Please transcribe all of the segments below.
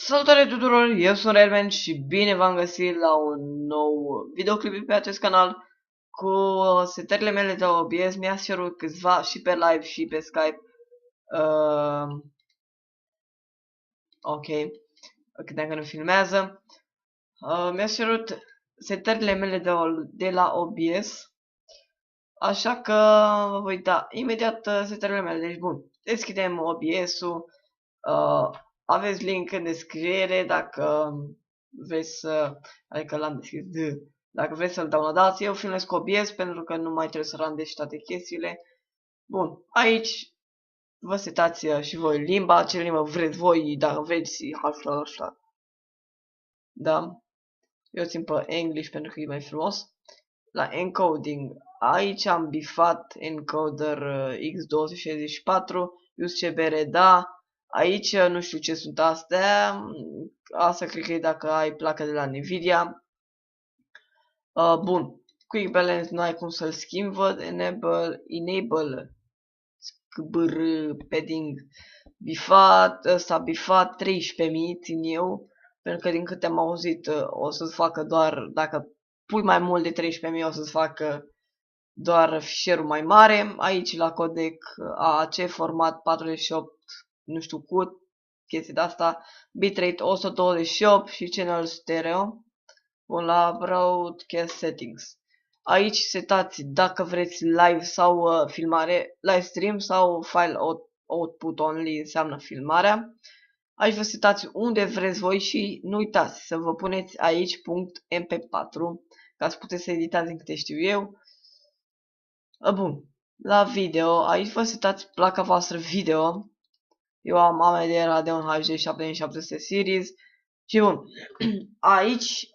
Salutare tuturor, eu sunt Redman și bine v-am găsit la un nou videoclip pe acest canal cu setările mele de OBS. Mi-a cerut câțiva și pe live și pe Skype. Ok, credeam că nu filmează. Mi-a cerut setările mele de la OBS, așa că vă voi da imediat setările mele. Deci bun, deschidem OBS-ul. Aveți link în descriere dacă vreți să, adică l-am deschis, dacă vreți să-l downloadați. Eu filmez cu OBS pentru că nu mai trebuie să randez toate chestiile. Bun, aici vă setați și voi limba, ce limbă vreți voi, dacă vreți, așa. Da, eu țin pe English pentru că e mai frumos. La encoding, aici am bifat encoder X264, USBR, da. Aici nu știu ce sunt astea. Asta cred că e dacă ai placă de la Nvidia. Bun. Quick Balance nu ai cum să-l schimbi, văd. Enable SCBR padding bifat. Ăsta bifat 13.000 țin eu. Pentru că din câte am auzit o să-ți facă doar, dacă pui mai mult de 13.000 o să-ți facă doar fișierul mai mare. Aici la codec AAC format 48, nu știu cât, chestii de asta, bitrate 128 și channel stereo. Bun, la broadcast settings. Aici setați dacă vreți live sau filmare, live stream sau file output only înseamnă filmarea. Aici vă setați unde vreți voi și nu uitați să vă puneți aici .mp4 ca să puteți să editați din câte știu eu. Bun, la video, aici vă setați placa voastră video. Eu am AMD Radeon HD 7700 Series. Și bun, aici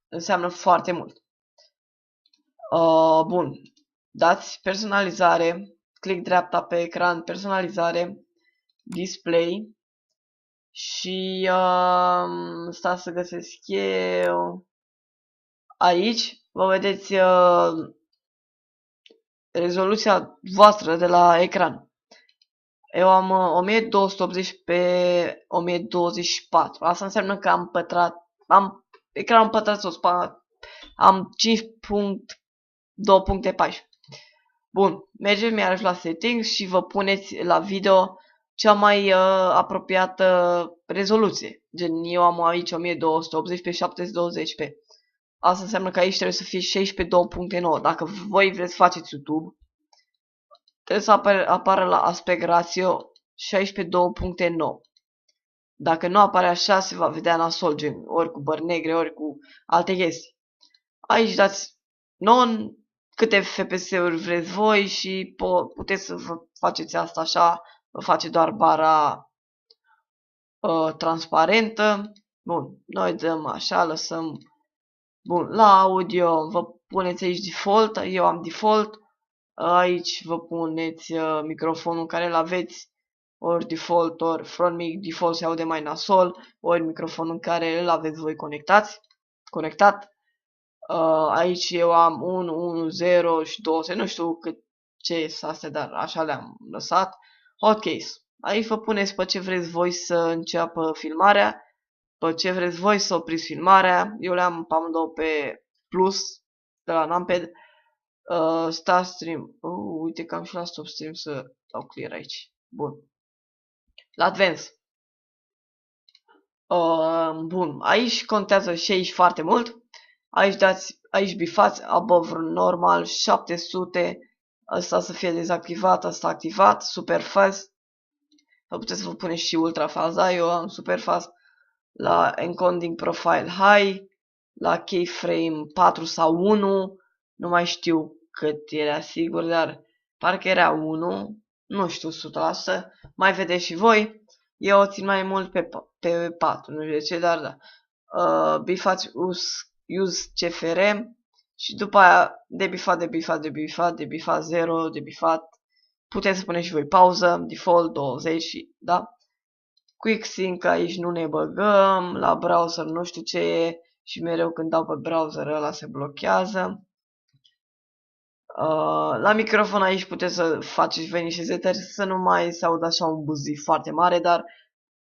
înseamnă foarte mult. Bun, dați personalizare, click dreapta pe ecran, personalizare, display și stați să găsesc eu. Aici vă vedeți rezoluția voastră de la ecran. Eu am 1280 pe 1024. Asta înseamnă că am pătrat, ecranul pătrat sus, am 5.2.14. Bun, mergem iarăși la settings și vă puneți la video cea mai apropiată rezoluție. Gen, eu am aici 1280 pe 720p. Asta înseamnă că aici trebuie să fie 16.2.9. Dacă voi vreți să faceți YouTube, trebuie să apară la aspect ratio 16.2.9. Dacă nu apare așa, se va vedea nasol, gen ori cu bări negre, ori cu alte chestii. Aici dați non, câte FPS-uri vreți voi și puteți să vă faceți asta așa, vă face doar bara transparentă. Bun, noi dăm așa, lăsăm. Bun, la audio vă puneți aici default, eu am default. Aici vă puneți microfonul care îl aveți, ori default, ori front mic, default se aude mai nasol, ori microfonul care îl aveți voi conectat. Aici eu am 1, 1, 0 și 2, nu știu ce sunt astea, dar așa le-am lăsat. Hotkeys. Aici vă puneți pe ce vreți voi să înceapă filmarea, pe ce vreți voi să opriți filmarea. Eu le-am pe amândouă pe plus de la numpad. Start stream. Uite că am și la stop stream să dau clear aici. Bun. La advance. Bun. Aici contează și aici foarte mult. Aici bifați above normal 700. Asta să fie dezactivat, asta activat. Super fast. Sau puteți să vă puneți și ultra fast. Da, eu am super fast. La encoding profile high. La keyframe 4 sau 1. Nu mai știu cât era sigur, dar parcă era 1. Nu știu 100%. Mai vedeți și voi. Eu o țin mai mult pe 4. Nu știu de ce, dar da. Bifați use CFR și după aia debifat 0, debifat. Puteți să puneți și voi pauză, default 20, da? Quick sync aici nu ne băgăm, la browser nu știu ce e și mereu când dau pe browser ăla se blochează. La microfon aici puteți să faceți voi niște setări să nu mai se audă așa un buzii foarte mare, dar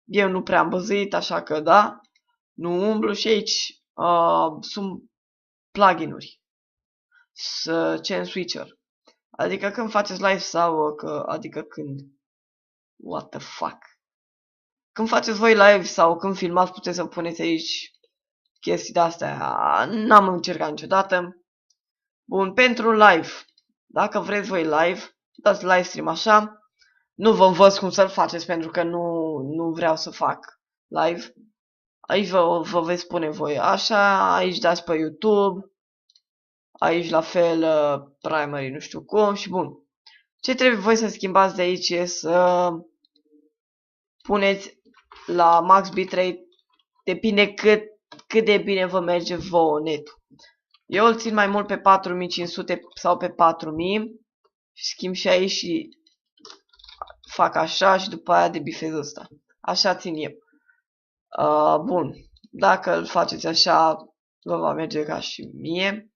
Eu nu prea am văzut, așa că da, nu umblu și aici sunt plugin-uri. Chain Switcher. Adică când faceți live sau adică când... What the fuck? Când faceți voi live sau când filmați puteți să puneți aici chestii de-astea. N-am încercat niciodată. Bun, pentru live. Dacă vreți voi live, dați live stream așa. Nu vă învăț cum să-l faceți pentru că nu vreau să fac live. Aici vă veți spune voi așa, aici dați pe YouTube. Aici la fel primary, nu știu cum și bun. Ce trebuie voi să schimbați de aici e să puneți la max bitrate. Depinde cât de bine vă merge vouă netul. Eu îl țin mai mult pe 4500 sau pe 4000 și schimb și aici și fac așa și după aia debifez ăsta. Așa țin eu. Bun. Dacă îl faceți așa, vă va merge ca și mie.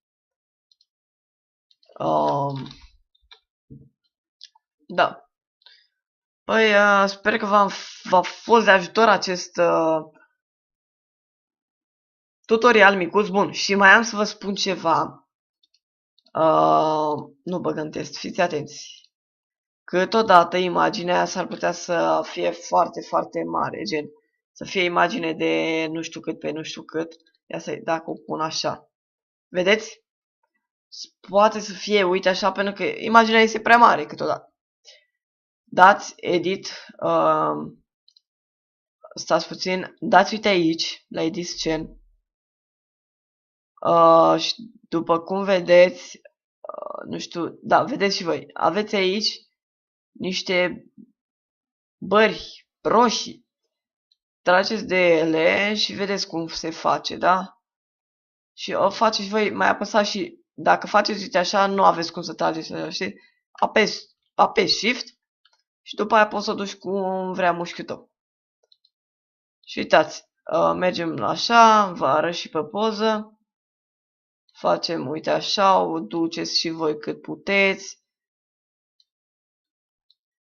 Da. Păi, sper că v-a fost de ajutor acest tutorial micuț. Bun, și mai am să vă spun ceva. Nu băgăm test, fiți atenți. Câteodată imaginea s-ar putea să fie foarte, foarte mare, gen să fie imagine de nu știu cât pe nu știu cât. Ia să dacă o pun așa. Vedeți? Poate să fie, uite așa, pentru că imaginea este prea mare câteodată. Dați edit, stați puțin, dați uite aici, la edit scene. Și după cum vedeți, nu știu, da, vedeți și voi, aveți aici niște bări roșii. Trageți de ele și vedeți cum se face, da? Și o faceți voi, mai apăsați și, dacă faceți uite așa, nu aveți cum să trageți, știi? Apesi Shift și după aia poți să o duci cum vrea mușchiul tău. Și uitați, mergem la așa, vă arăt și pe poză. Facem, uite așa, o duceți și voi cât puteți.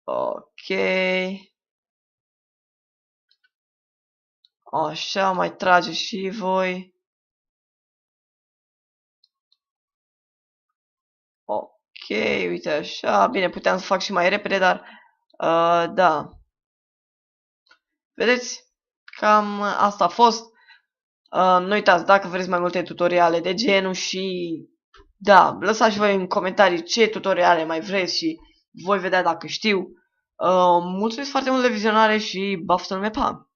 Ok. Așa, mai trage și voi. Ok, uite așa. Bine, puteam să fac și mai repede, dar da. Vedeți? Cam asta a fost. Nu uitați, dacă vreți mai multe tutoriale de genul și... Da, lăsați voi în comentarii ce tutoriale mai vreți și voi vedea dacă știu. Mulțumesc foarte mult de vizionare și baftă-mi, pa!